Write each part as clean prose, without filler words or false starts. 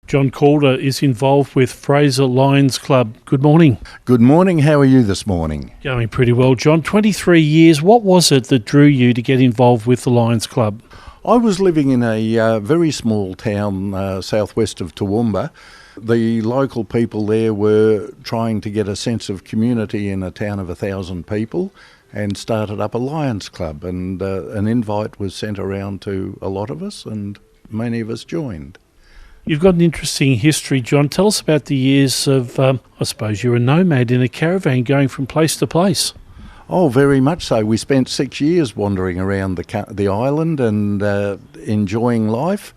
John Calder is involved with Fraser Lions Club. Good morning. Good morning. How are you this morning? Going pretty well, John. 23 years. What was it that drew you to get involved with the Lions Club? I was living in a very small town southwest of Toowoomba. The local people there were trying to get a sense of community in a town of 1,000 people and started up a Lions Club, and an invite was sent around to a lot of us and many of us joined. You've got an interesting history, John. Tell us about the years of, I suppose you're a nomad in a caravan going from place to place. Oh, very much so. We spent 6 years wandering around the island and enjoying life.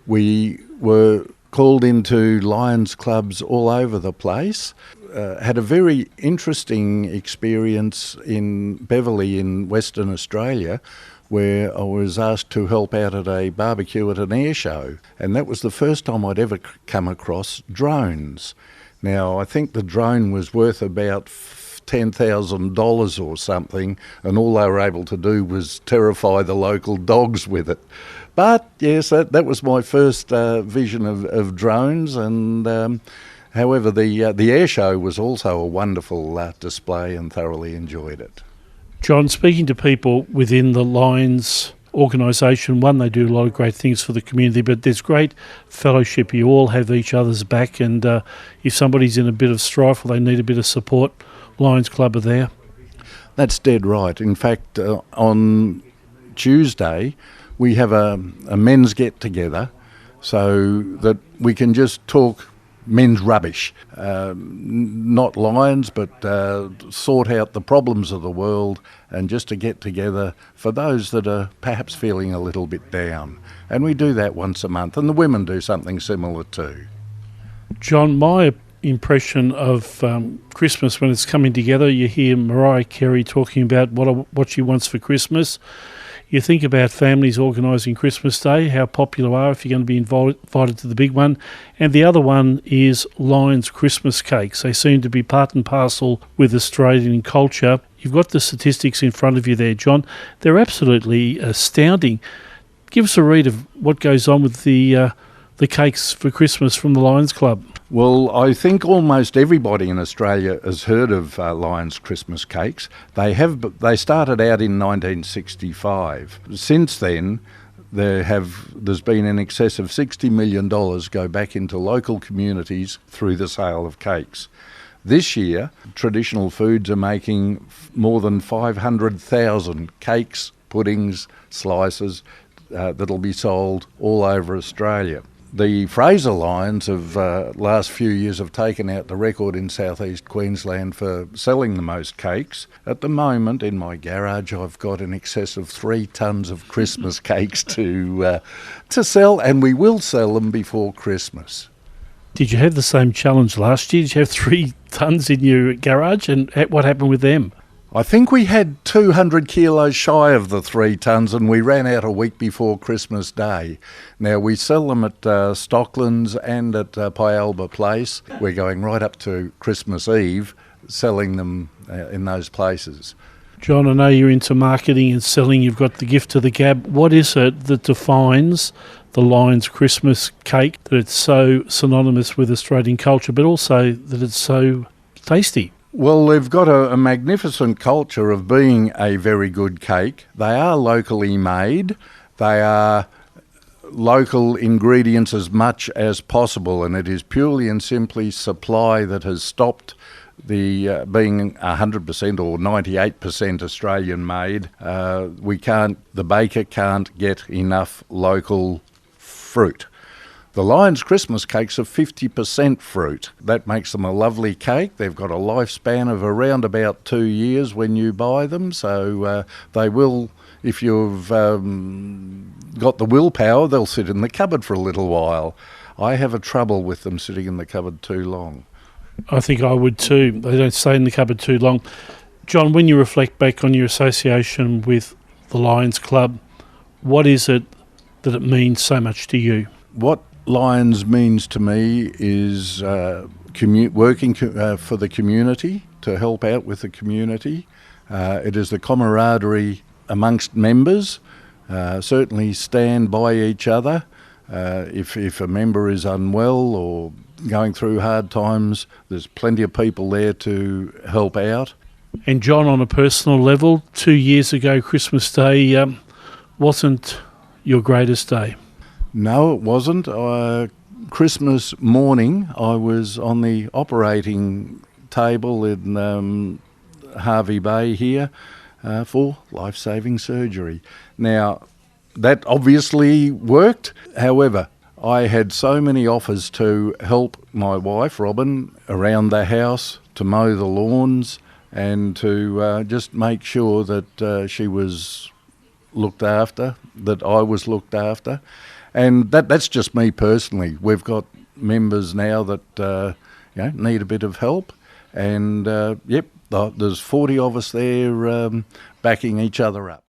We were called into Lions clubs all over the place. Had a very interesting experience in Beverley in Western Australia, where I was asked to help out at a barbecue at an air show. And that was the first time I'd ever come across drones. Now, I think the drone was worth about $10,000 or something, and all they were able to do was terrify the local dogs with it. But yes, that was my first vision of drones, and however, the air show was also a wonderful display and thoroughly enjoyed it. John, speaking to people within the Lions organisation, one, they do a lot of great things for the community, but there's great fellowship. You all have each other's back, and if somebody's in a bit of strife or they need a bit of support, Lions Club are there. That's dead right. In fact, on Tuesday, we have a men's get-together so that we can just talk men's rubbish, not Lions, but sort out the problems of the world and just to get together for those that are perhaps feeling a little bit down. And we do that once a month, and the women do something similar too. John, my impression of Christmas when it's coming together, you hear Mariah Carey talking about what she wants for Christmas. You think about families organising Christmas Day, how popular are if you're going to be invited to the big one. And the other one is Lions Christmas cakes. They seem to be part and parcel with Australian culture. You've got the statistics in front of you there, John. They're absolutely astounding. Give us a read of what goes on with the cakes for Christmas from the Lions Club. Well, I think almost everybody in Australia has heard of Lions Christmas cakes. They started out in 1965. Since then, there's been in excess of $60 million go back into local communities through the sale of cakes. This year, Traditional Foods are making more than 500,000 cakes, puddings, slices that'll be sold all over Australia. The Fraser Lions of last few years have taken out the record in southeast Queensland for selling the most cakes. At the moment, in my garage, I've got in excess of 3 tonnes of Christmas cakes to sell, and we will sell them before Christmas. Did you have the same challenge last year? Did you have 3 tonnes in your garage, and what happened with them? I think we had 200 kilos shy of the 3 tonnes, and we ran out a week before Christmas Day. Now, we sell them at Stocklands and at Pyalba Place. We're going right up to Christmas Eve, selling them in those places. John, I know you're into marketing and selling. You've got the gift to the gab. What is it that defines the Lions Christmas cake, that it's so synonymous with Australian culture, but also that it's so tasty? Well, they've got a magnificent culture of being a very good cake. They are locally made. They are local ingredients as much as possible, and it is purely and simply supply that has stopped the being 100% or 98% Australian made. The baker can't get enough local fruit. The Lions Christmas cakes are 50% fruit. That makes them a lovely cake. They've got a lifespan of around about 2 years when you buy them, so they will, if you've got the willpower, they'll sit in the cupboard for a little while. I have a trouble with them sitting in the cupboard too long. I think I would too. They don't stay in the cupboard too long. John, when you reflect back on your association with the Lions Club, what is it that it means so much to you? What Lions means to me is working for the community, to help out with the community. It is the camaraderie amongst members, certainly stand by each other, If a member is unwell or going through hard times, there's plenty of people there to help out. And John, on a personal level, 2 years ago, Christmas Day wasn't your greatest day. No, it wasn't. Christmas morning, I was on the operating table in Harvey Bay here for life-saving surgery. Now, that obviously worked. However, I had so many offers to help my wife, Robin, around the house, to mow the lawns and to just make sure that she was looked after, that I was looked after. And that's just me personally. We've got members now that need a bit of help. And, there's 40 of us there backing each other up.